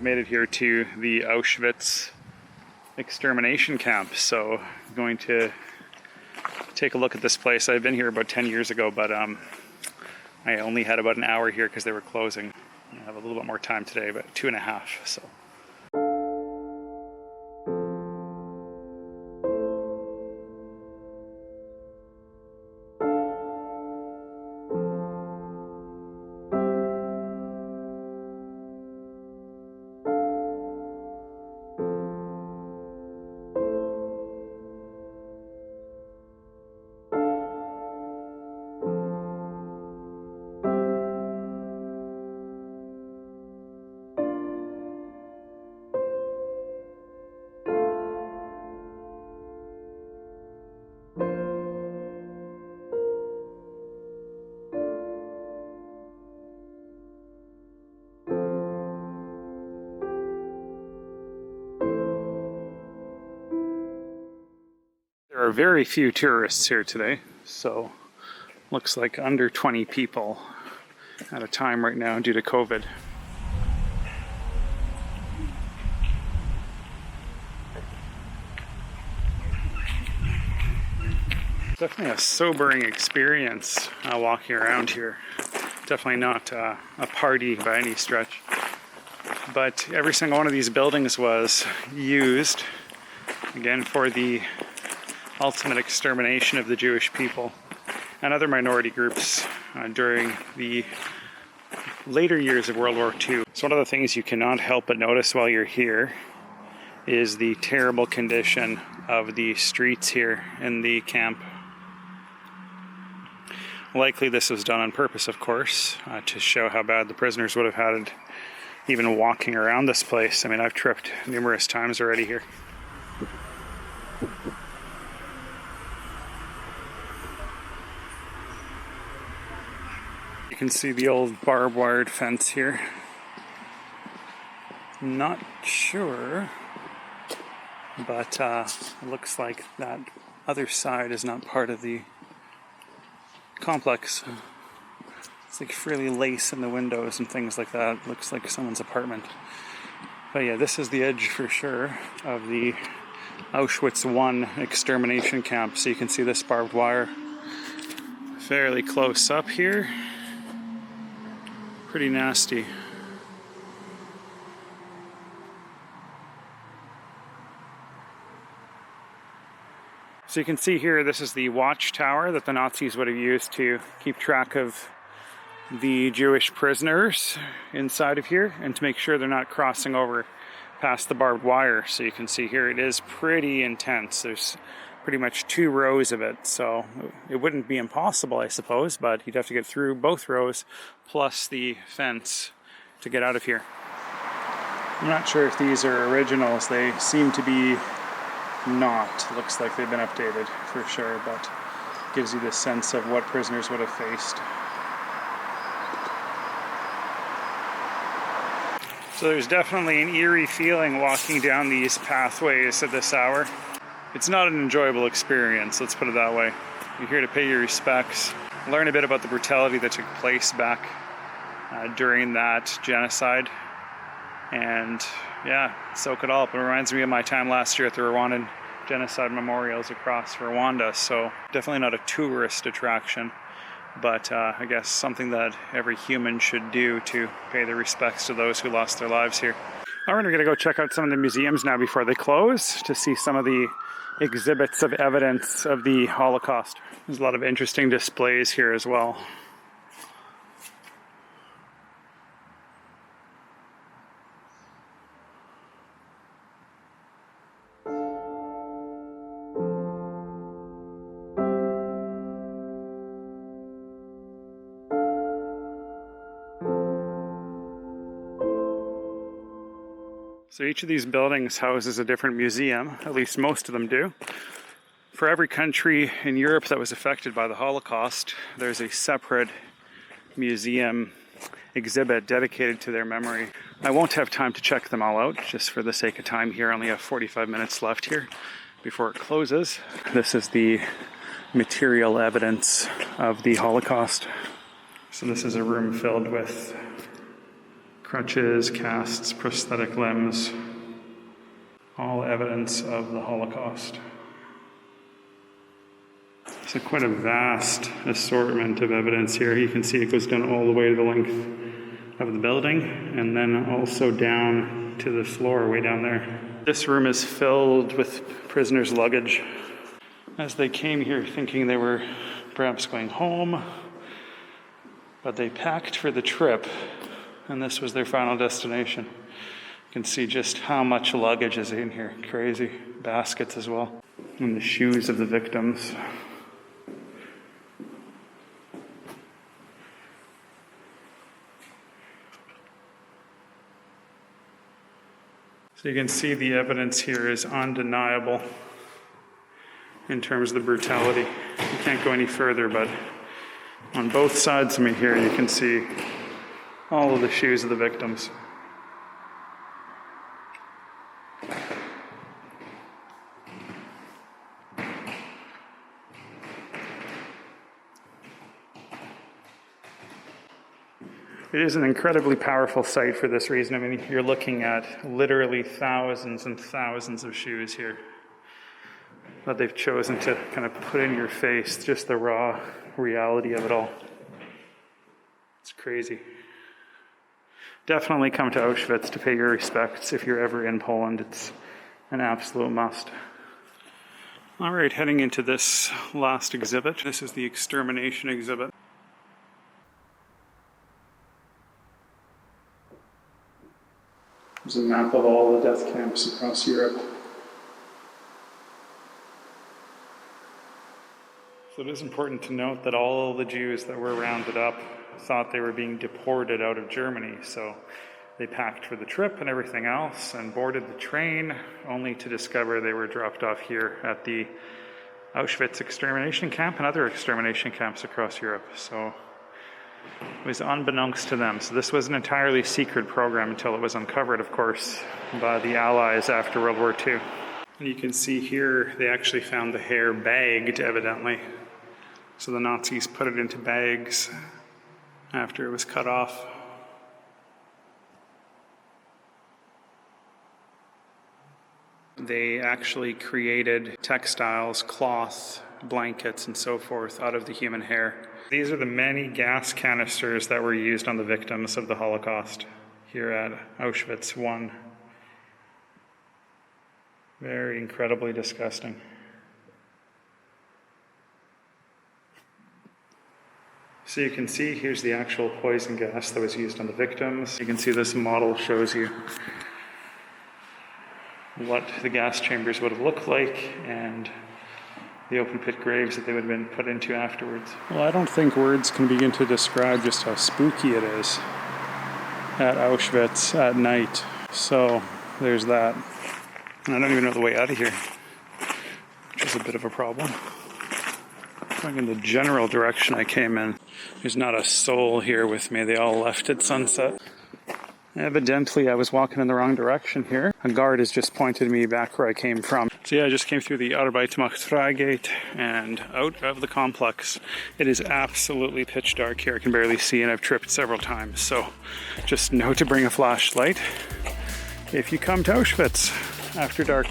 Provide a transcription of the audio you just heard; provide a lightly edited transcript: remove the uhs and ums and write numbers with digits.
I've made it here to the Auschwitz extermination camp, so I'm going to take a look at this place. I've been here about 10 years ago, but I only had about an hour here because they were closing. I have a little bit more time today, but 2.5, so. There are very few tourists here today, so looks like under 20 people at a time right now due to COVID. Definitely a sobering experience walking around here. Definitely not a party by any stretch. But every single one of these buildings was used, again, for the ultimate extermination of the Jewish people and other minority groups during the later years of World War II. So one of the things you cannot help but notice while you're here is the terrible condition of the streets here in the camp. Likely this was done on purpose, of course, to show how bad the prisoners would have had it even walking around this place. I mean, I've tripped numerous times already here. You can see the old barbed wired fence here. Not sure, but it looks like that other side is not part of the complex. It's like frilly lace in the windows and things like that. Looks like someone's apartment. But yeah, this is the edge for sure of the Auschwitz I extermination camp. So you can see this barbed wire fairly close up here. Pretty nasty. So you can see here, this is the watchtower that the Nazis would have used to keep track of the Jewish prisoners inside of here and to make sure they're not crossing over past the barbed wire. So you can see here it is pretty intense. There's pretty much 2 rows of it, so it wouldn't be impossible, I suppose, but you'd have to get through both rows plus the fence to get out of here. I'm not sure if these are originals. They seem to be not. Looks like they've been updated for sure, but gives you this sense of what prisoners would have faced. So there's definitely an eerie feeling walking down these pathways at this hour. It's not an enjoyable experience, let's put it that way. You're here to pay your respects, learn a bit about the brutality that took place back during that genocide, and yeah, soak it all up. It reminds me of my time last year at the Rwandan genocide memorials across Rwanda, so definitely not a tourist attraction, but I guess something that every human should do to pay their respects to those who lost their lives here. All right, we're gonna go check out some of the museums now before they close to see some of the exhibits of evidence of the Holocaust. There's a lot of interesting displays here as well. So each of these buildings houses a different museum, at least most of them do. For every country in Europe that was affected by the Holocaust, there's a separate museum exhibit dedicated to their memory. I won't have time to check them all out, just for the sake of time here. I only have 45 minutes left here before it closes. This is the material evidence of the Holocaust. So this is a room filled with Crutches, casts, prosthetic limbs, all evidence of the Holocaust. So quite a vast assortment of evidence here. You can see it goes down all the way to the length of the building, and then also down to the floor way down there. This room is filled with prisoners' luggage as they came here thinking they were perhaps going home, but they packed for the trip, and this was their final destination. You can see just how much luggage is in here. Crazy. Baskets as well. And the shoes of the victims. So you can see the evidence here is undeniable in terms of the brutality. You can't go any further, but on both sides of me here, you can see all of the shoes of the victims. It is an incredibly powerful site for this reason. I mean, you're looking at literally thousands and thousands of shoes here that they've chosen to kind of put in your face, just the raw reality of it all. It's crazy. Definitely come to Auschwitz to pay your respects if you're ever in Poland. It's an absolute must. All right, heading into this last exhibit. This is the Extermination exhibit. There's a map of all the death camps across Europe. So it is important to note that all the Jews that were rounded up thought they were being deported out of Germany. So they packed for the trip and everything else and boarded the train, only to discover they were dropped off here at the Auschwitz extermination camp and other extermination camps across Europe. So it was unbeknownst to them. So this was an entirely secret program until it was uncovered, of course, by the Allies after World War II. And you can see here they actually found the hair bagged, evidently. So the Nazis put it into bags after it was cut off. They actually created textiles, cloth, blankets, and so forth out of the human hair. These are the many gas canisters that were used on the victims of the Holocaust here at Auschwitz I. Very incredibly disgusting. So you can see here's the actual poison gas that was used on the victims. You can see this model shows you what the gas chambers would have looked like and the open pit graves that they would have been put into afterwards. Well, I don't think words can begin to describe just how spooky it is at Auschwitz at night. So there's that. And I don't even know the way out of here, which is a bit of a problem. Going in the general direction I came in, there's not a soul here with me. They all left at sunset. Evidently, I was walking in the wrong direction here. A guard has just pointed me back where I came from. So yeah, I just came through the Arbeit macht frei gate and out of the complex. It is absolutely pitch dark here. I can barely see, and I've tripped several times. So just know to bring a flashlight if you come to Auschwitz after dark.